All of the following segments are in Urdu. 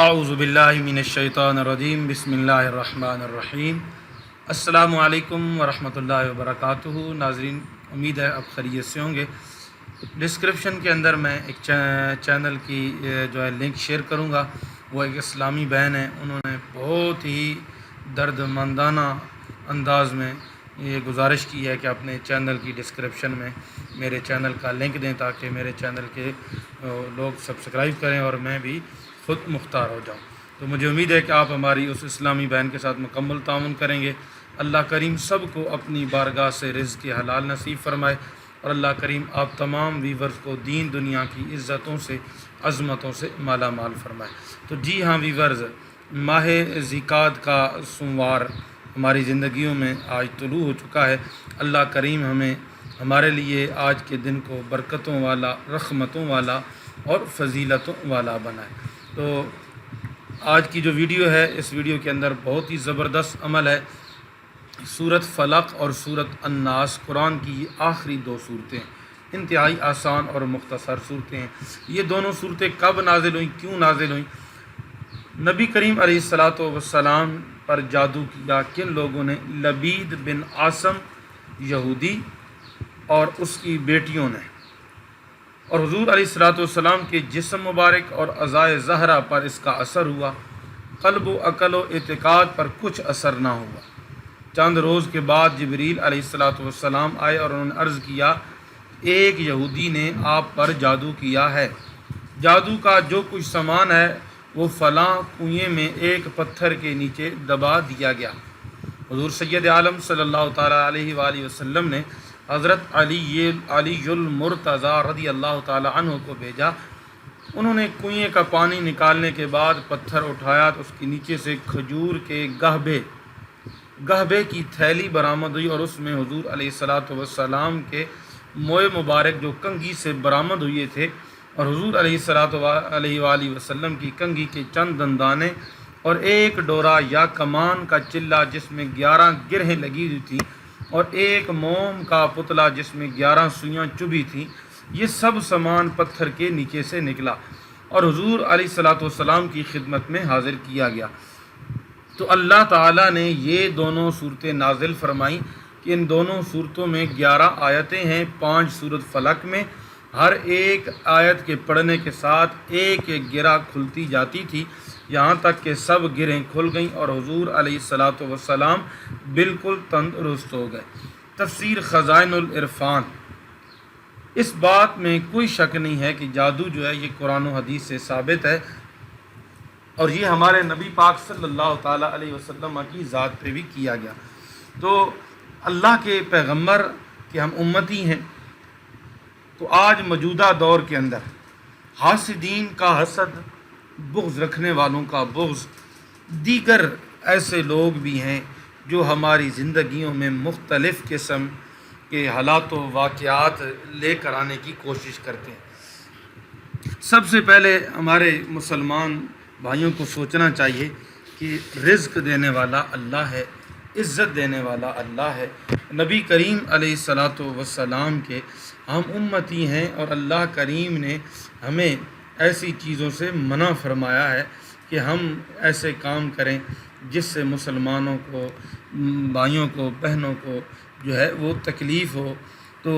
اعوذ باللہ من الشیطان الرجیم بسم اللہ الرحمن الرحیم۔ السلام علیکم ورحمۃ اللہ وبرکاتہ۔ ناظرین، امید ہے آپ خیریت سے ہوں گے۔ ڈسکرپشن کے اندر میں ایک چینل کی جو ہے لنک شیئر کروں گا۔ وہ ایک اسلامی بہن ہے، انہوں نے بہت ہی درد مندانہ انداز میں یہ گزارش کی ہے کہ اپنے چینل کی ڈسکرپشن میں میرے چینل کا لنک دیں تاکہ میرے چینل کے لوگ سبسکرائب کریں اور میں بھی خود مختار ہو جاؤں۔ تو مجھے امید ہے کہ آپ ہماری اس اسلامی بہن کے ساتھ مکمل تعاون کریں گے۔ اللہ کریم سب کو اپنی بارگاہ سے رزق حلال نصیب فرمائے، اور اللہ کریم آپ تمام ویورز کو دین دنیا کی عزتوں سے عظمتوں سے مالا مال فرمائے۔ تو جی ہاں ویورز، ماہ ذیقعد کا سوموار ہماری زندگیوں میں آج طلوع ہو چکا ہے۔ اللہ کریم ہمارے لیے آج کے دن کو برکتوں والا، رحمتوں والا اور فضیلتوں والا بنائے۔ تو آج کی جو ویڈیو ہے، اس ویڈیو کے اندر بہت ہی زبردست عمل ہے۔ سورۃ فلق اور سورۃ الناس قرآن کی یہ آخری دو صورتیں، انتہائی آسان اور مختصر صورتیں ہیں۔ یہ دونوں صورتیں کب نازل ہوئیں، کیوں نازل ہوئیں؟ نبی کریم علیہ الصلاۃ والسلام پر جادو کیا کن لوگوں نے؟ لبید بن عاصم یہودی اور اس کی بیٹیوں نے، اور حضور علیہ الصلاۃ والسلام کے جسم مبارک اور اعضائے زہرہ پر اس کا اثر ہوا۔ قلب و عقل و اعتقاد پر کچھ اثر نہ ہوا۔ چند روز کے بعد جبریل علیہ الصلاۃ والسلام آئے اور انہوں نے عرض کیا، ایک یہودی نے آپ پر جادو کیا ہے۔ جادو کا جو کچھ سامان ہے وہ فلاں کنویں میں ایک پتھر کے نیچے دبا دیا گیا۔ حضور سید عالم صلی اللہ تعالیٰ علیہ وآلہ وسلم نے حضرت علی المرتضیٰ رضی اللہ تعالیٰ عنہ کو بھیجا۔ انہوں نے کنویں کا پانی نکالنے کے بعد پتھر اٹھایا تو اس کے نیچے سے کھجور کے گہبے کی تھیلی برآمد ہوئی، اور اس میں حضور علیہ الصلاۃ والسلام کے موئے مبارک جو کنگھی سے برآمد ہوئے تھے، اور حضور علیہ الصلاۃ علیہ وآلہ وسلم کی کنگھی کے چند دندانے اور ایک ڈورا یا کمان کا چلہ جس میں 11 گرہیں لگی ہوئی تھیں، اور ایک موم کا پتلا جس میں 11 سوئیاں چبھی تھیں، یہ سب سامان پتھر کے نیچے سے نکلا اور حضور علیہ الصلاۃ والسلام کی خدمت میں حاضر کیا گیا۔ تو اللہ تعالیٰ نے یہ دونوں صورتیں نازل فرمائیں کہ ان دونوں صورتوں میں 11 آیتیں ہیں، 5 سورۃ فلق میں۔ ہر ایک آیت کے پڑھنے کے ساتھ ایک ایک گرہ کھلتی جاتی تھی، یہاں تک کہ سب گرہیں کھل گئیں اور حضور علیہ الصلاۃ والسلام بالکل تندرست ہو گئے۔ تفسیر خزائن العرفان۔ اس بات میں کوئی شک نہیں ہے کہ جادو جو ہے یہ قرآن و حدیث سے ثابت ہے، اور یہ ہمارے نبی پاک صلی اللہ تعالیٰ علیہ وسلم کی ذات پہ بھی کیا گیا۔ تو اللہ کے پیغمبر کے ہم امتی ہیں، تو آج موجودہ دور کے اندر حاسدین کا حسد، بغض رکھنے والوں کا بغض، دیگر ایسے لوگ بھی ہیں جو ہماری زندگیوں میں مختلف قسم کے حالات و واقعات لے کر آنے کی کوشش کرتے ہیں۔ سب سے پہلے ہمارے مسلمان بھائیوں کو سوچنا چاہیے کہ رزق دینے والا اللہ ہے، عزت دینے والا اللہ ہے۔ نبی کریم علیہ الصلاۃ والسلام کے ہم امتی ہیں، اور اللہ کریم نے ہمیں ایسی چیزوں سے منع فرمایا ہے کہ ہم ایسے کام کریں جس سے مسلمانوں کو، بھائیوں کو، بہنوں کو جو ہے وہ تکلیف ہو۔ تو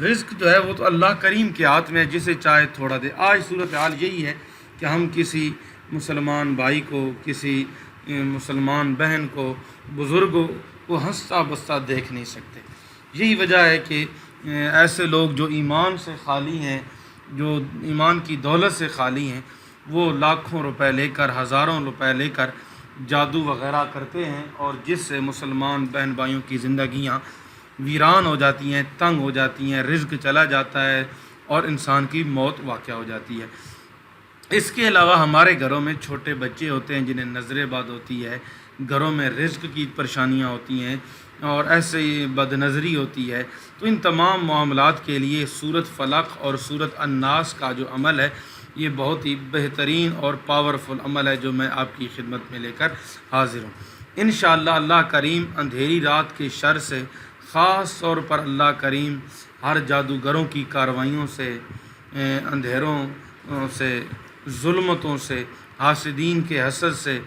رزق جو ہے وہ تو اللہ کریم کے ہاتھ میں ہے، جسے چاہے تھوڑا دے۔ آج صورتحال یہی ہے کہ ہم کسی مسلمان بھائی کو، کسی مسلمان بہن کو، بزرگوں کو ہنستا بستا دیکھ نہیں سکتے۔ یہی وجہ ہے کہ ایسے لوگ جو ایمان سے خالی ہیں، جو ایمان کی دولت سے خالی ہیں، وہ لاکھوں روپے لے کر، ہزاروں روپے لے کر جادو وغیرہ کرتے ہیں، اور جس سے مسلمان بہن بھائیوں کی زندگیاں ویران ہو جاتی ہیں، تنگ ہو جاتی ہیں، رزق چلا جاتا ہے اور انسان کی موت واقع ہو جاتی ہے۔ اس کے علاوہ ہمارے گھروں میں چھوٹے بچے ہوتے ہیں جنہیں نظر بد ہوتی ہے، گھروں میں رزق کی پریشانیاں ہوتی ہیں، اور ایسے ہی بد نظری ہوتی ہے۔ تو ان تمام معاملات کے لیے سورۃ فلق اور سورۃ الناس کا جو عمل ہے، یہ بہت ہی بہترین اور پاورفل عمل ہے جو میں آپ کی خدمت میں لے کر حاضر ہوں۔ انشاءاللہ اللہ کریم اندھیری رات کے شر سے، خاص طور پر اللہ کریم ہر جادوگروں کی کارروائیوں سے، اندھیروں سے ظلمتوں سے، حاسدین کے حسد سے،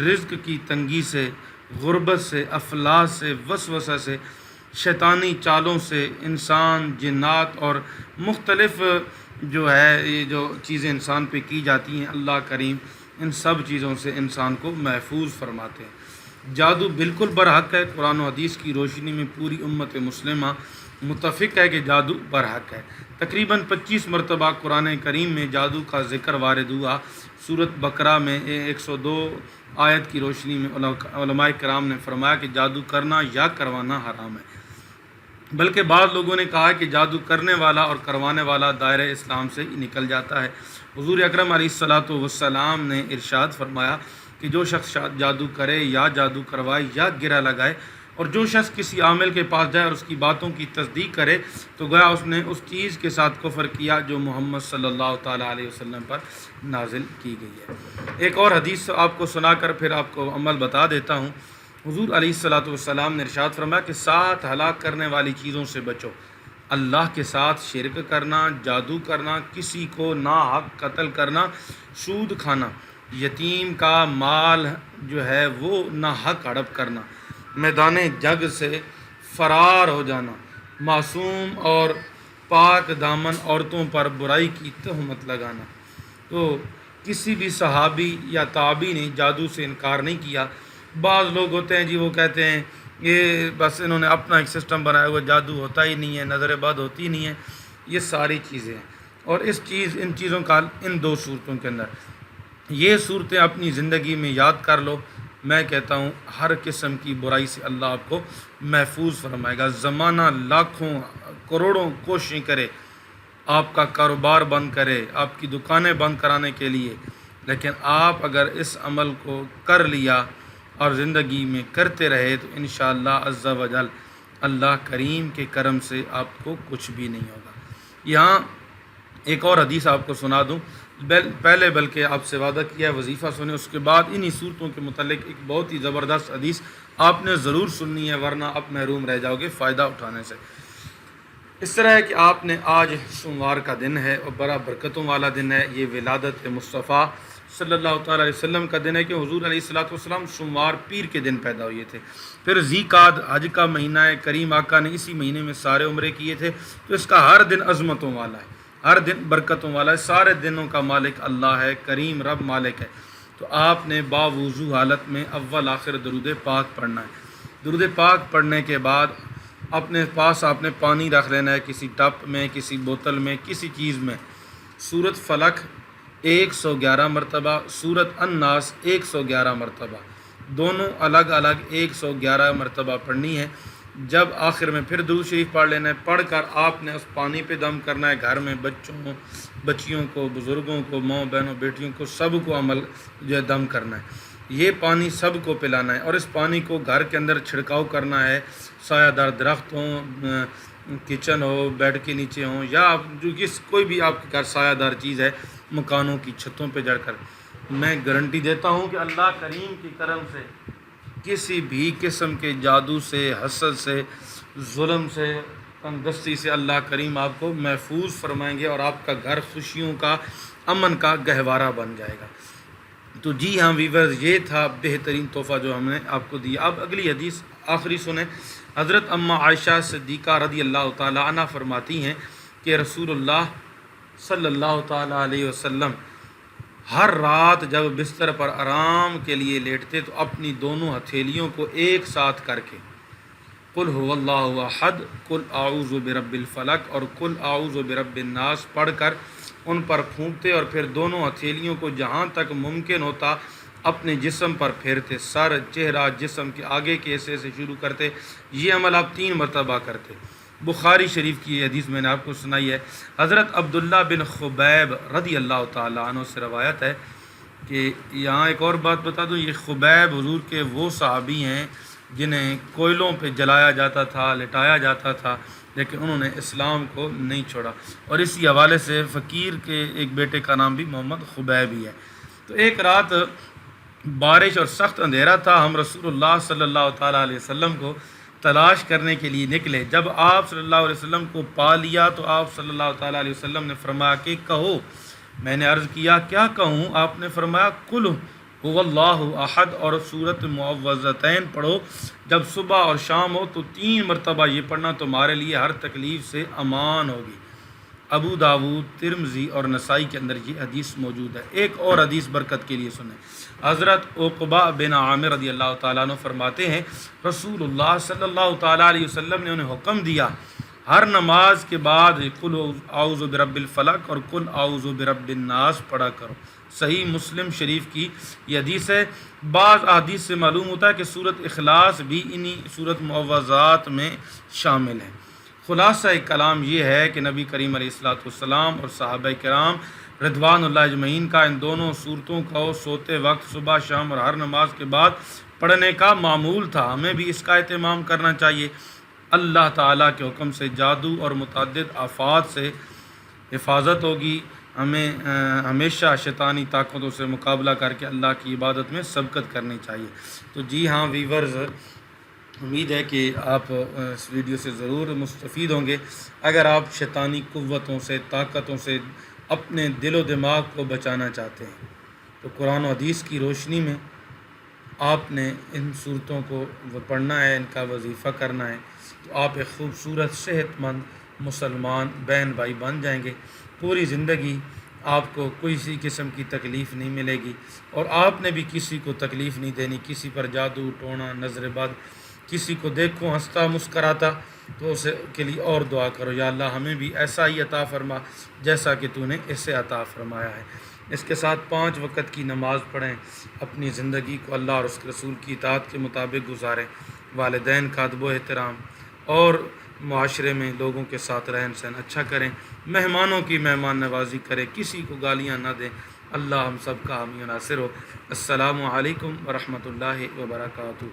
رزق کی تنگی سے، غربت سے، افلاس سے، وسوسہ سے، شیطانی چالوں سے، انسان، جنات اور مختلف جو ہے یہ جو چیزیں انسان پہ کی جاتی ہیں، اللہ کریم ان سب چیزوں سے انسان کو محفوظ فرماتے ہیں۔ جادو بالکل برحق ہے، قرآن و حدیث کی روشنی میں پوری امت مسلمہ متفق ہے کہ جادو برحق ہے۔ تقریباً 25 مرتبہ قرآن کریم میں جادو کا ذکر وارد ہوا۔ سورۃ بقرہ میں 102 آیت کی روشنی میں علماء کرام نے فرمایا کہ جادو کرنا یا کروانا حرام ہے، بلکہ بعض لوگوں نے کہا کہ جادو کرنے والا اور کروانے والا دائرہ اسلام سے ہی نکل جاتا ہے۔ حضور اکرم علیہ الصلاۃ والسلام نے ارشاد فرمایا کہ جو شخص جادو کرے یا جادو کروائے یا گرہ لگائے، اور جو شخص کسی عامل کے پاس جائے اور اس کی باتوں کی تصدیق کرے، تو گویا اس نے اس چیز کے ساتھ کفر کیا جو محمد صلی اللہ تعالیٰ علیہ وسلم پر نازل کی گئی ہے۔ ایک اور حدیث آپ کو سنا کر پھر آپ کو عمل بتا دیتا ہوں۔ حضور علیہ الصلاۃ والسلام نے ارشاد فرمایا کہ 7 ہلاک کرنے والی چیزوں سے بچو: اللہ کے ساتھ شرک کرنا، جادو کرنا، کسی کو ناحق قتل کرنا، سود کھانا، یتیم کا مال جو ہے وہ ناحق ہڑپ کرنا، میدان جنگ سے فرار ہو جانا، معصوم اور پاک دامن عورتوں پر برائی کی تہمت لگانا۔ تو کسی بھی صحابی یا تابعی نے جادو سے انکار نہیں کیا۔ بعض لوگ ہوتے ہیں جی وہ کہتے ہیں یہ بس انہوں نے اپنا ایک سسٹم بنایا ہوا، جادو ہوتا ہی نہیں ہے، نظر بد ہوتی نہیں ہے، یہ ساری چیزیں ہیں۔ اور ان چیزوں کا ان 2 صورتوں کے اندر یہ صورتیں اپنی زندگی میں یاد کر لو، میں کہتا ہوں ہر قسم کی برائی سے اللہ آپ کو محفوظ فرمائے گا۔ زمانہ لاکھوں کروڑوں کوششیں کرے، آپ کا کاروبار بند کرے، آپ کی دکانیں بند کرانے کے لیے، لیکن آپ اگر اس عمل کو کر لیا اور زندگی میں کرتے رہے تو انشاءاللہ عز و جل اللہ کریم کے کرم سے آپ کو کچھ بھی نہیں ہوگا۔ یہاں ایک اور حدیث آپ کو سنا دوں، پہلے بلکہ آپ سے وعدہ کیا ہے وظیفہ سنیں، اس کے بعد انہی صورتوں کے متعلق ایک بہت ہی زبردست حدیث آپ نے ضرور سننی ہے، ورنہ آپ محروم رہ جاؤ گے فائدہ اٹھانے سے۔ اس طرح ہے کہ آپ نے آج سوموار کا دن ہے اور بڑا برکتوں والا دن ہے، یہ ولادت مصطفیٰ صلی اللہ تعالیٰ علیہ وسلم کا دن ہے کہ حضور علیہ الصلاۃ والسلام سوموار پیر کے دن پیدا ہوئے تھے۔ پھر ذی قعدہ حج کا مہینہ ہے، کریم آقا نے اسی مہینے میں سارے عمرے کیے تھے، تو اس کا ہر دن عظمتوں والا ہے، ہر دن برکتوں والا ہے، سارے دنوں کا مالک اللہ ہے، کریم رب مالک ہے۔ تو آپ نے باوضو حالت میں اول آخر درود پاک پڑھنا ہے۔ درود پاک پڑھنے کے بعد اپنے پاس آپ نے پانی رکھ لینا ہے، کسی ٹپ میں، کسی بوتل میں، کسی چیز میں۔ سورۃ فلق 111 مرتبہ، سورۃ الناس 111 مرتبہ، دونوں الگ الگ 111 مرتبہ پڑھنی ہے۔ جب آخر میں پھر درود شریف پڑھ لینا ہے، پڑھ کر آپ نے اس پانی پہ دم کرنا ہے، گھر میں بچیوں کو، بزرگوں کو، ماں بہنوں بیٹیوں کو، سب کو عمل جو ہے دم کرنا ہے۔ یہ پانی سب کو پلانا ہے، اور اس پانی کو گھر کے اندر چھڑکاؤ کرنا ہے، سایہ دار درخت ہوں، کچن ہو، بیڈ کے نیچے ہوں، یا جو کوئی بھی آپ کے گھر سایہ دار چیز ہے، مکانوں کی چھتوں پہ جڑ کر۔ میں گارنٹی دیتا ہوں کہ اللہ کریم کی کرم سے کسی بھی قسم کے جادو سے، حسد سے، ظلم سے، تنگ دستی سے اللہ کریم آپ کو محفوظ فرمائیں گے، اور آپ کا گھر خوشیوں کا، امن کا گہوارہ بن جائے گا۔ تو جی ہاں ویورز، یہ تھا بہترین تحفہ جو ہم نے آپ کو دیا۔ اب اگلی حدیث آخری سنیں۔ حضرت اماں عائشہ صدیقہ رضی اللہ تعالیٰ عنہ فرماتی ہیں کہ رسول اللہ صلی اللہ تعالیٰ علیہ وسلم ہر رات جب بستر پر آرام کے لیے لیٹتے تو اپنی دونوں ہتھیلیوں کو ایک ساتھ کر کے قل هو اللہ احد، قل اعوذ برب الفلق اور قل اعوذ برب الناس پڑھ کر ان پر پھونکتے، اور پھر دونوں ہتھیلیوں کو جہاں تک ممکن ہوتا اپنے جسم پر پھیرتے، سر، چہرہ، جسم کے آگے کے حصے سے شروع کرتے۔ یہ عمل آپ 3 مرتبہ کرتے۔ بخاری شریف کی یہ حدیث میں نے آپ کو سنائی ہے۔ حضرت عبداللہ بن خبیب رضی اللہ تعالیٰ عنہ سے روایت ہے کہ یہاں ایک اور بات بتا دوں، یہ خبیب حضور کے وہ صحابی ہیں جنہیں کوئلوں پہ جلایا جاتا تھا، لٹایا جاتا تھا، لیکن انہوں نے اسلام کو نہیں چھوڑا، اور اسی حوالے سے فقیر کے ایک بیٹے کا نام بھی محمد خبیب ہی ہے۔ تو ایک رات بارش اور سخت اندھیرا تھا، ہم رسول اللہ صلی اللہ تعالیٰ علیہ وسلم کو تلاش کرنے کے لیے نکلے۔ جب آپ صلی اللہ علیہ وسلم کو پا لیا تو آپ صلی اللہ تعالیٰ علیہ وسلم نے فرمایا کہ کہو میں نے عرض کیا کیا کہوں؟ آپ نے فرمایا قل هو اللہ احد اور سورۃ معوذتین پڑھو، جب صبح اور شام ہو تو 3 مرتبہ یہ پڑھنا تمہارے لیے ہر تکلیف سے امان ہوگی۔ ابو داود، ترمذی اور نسائی کے اندر یہ حدیث موجود ہے۔ ایک اور حدیث برکت کے لیے سنیں۔ حضرت عقبہ بن عامر رضی اللہ تعالیٰ عنہ فرماتے ہیں رسول اللہ صلی اللہ تعالیٰ علیہ وسلم نے انہیں حکم دیا ہر نماز کے بعد قل اعوذ برب الفلق اور قل اعوذ برب الناس پڑھا کرو۔ صحیح مسلم شریف کی یہ حدیث ہے۔ بعض احادیث سے معلوم ہوتا ہے کہ سورۃ اخلاص بھی انہی سورۃ معوذات میں شامل ہے۔ خلاصہ کلام یہ ہے کہ نبی کریم علیہ الصلوۃ والسلام اور صحابہ کرام رضوان اللہ اجمعین کا ان دونوں صورتوں کو سوتے وقت صبح شام اور ہر نماز کے بعد پڑھنے کا معمول تھا۔ ہمیں بھی اس کا اہتمام کرنا چاہیے۔ اللہ تعالیٰ کے حکم سے جادو اور متعدد آفات سے حفاظت ہوگی۔ ہمیں ہمیشہ شیطانی طاقتوں سے مقابلہ کر کے اللہ کی عبادت میں سبقت کرنی چاہیے۔ تو جی ہاں ویورز، امید ہے کہ آپ اس ویڈیو سے ضرور مستفید ہوں گے۔ اگر آپ شیطانی قوتوں سے، طاقتوں سے اپنے دل و دماغ کو بچانا چاہتے ہیں تو قرآن و حدیث کی روشنی میں آپ نے ان صورتوں کو پڑھنا ہے، ان کا وظیفہ کرنا ہے، تو آپ ایک خوبصورت صحت مند مسلمان بہن بھائی بن جائیں گے۔ پوری زندگی آپ کو کسی قسم کی تکلیف نہیں ملے گی، اور آپ نے بھی کسی کو تکلیف نہیں دینی، کسی پر جادو ٹونا، نظر بد، کسی کو دیکھو ہنستا مسکراتا تو اسے کے لیے اور دعا کرو، یا اللہ ہمیں بھی ایسا ہی عطا فرما جیسا کہ تو نے اسے عطا فرمایا ہے۔ اس کے ساتھ 5 وقت کی نماز پڑھیں، اپنی زندگی کو اللہ اور اس کے رسول کی اطاعت کے مطابق گزاریں، والدین کا ادب و احترام اور معاشرے میں لوگوں کے ساتھ رہن سہن اچھا کریں، مہمانوں کی مہمان نوازی کریں، کسی کو گالیاں نہ دیں۔ اللہ ہم سب کا حامی و ناصر ہو۔ السلام علیکم ورحمۃ اللہ وبرکاتہ۔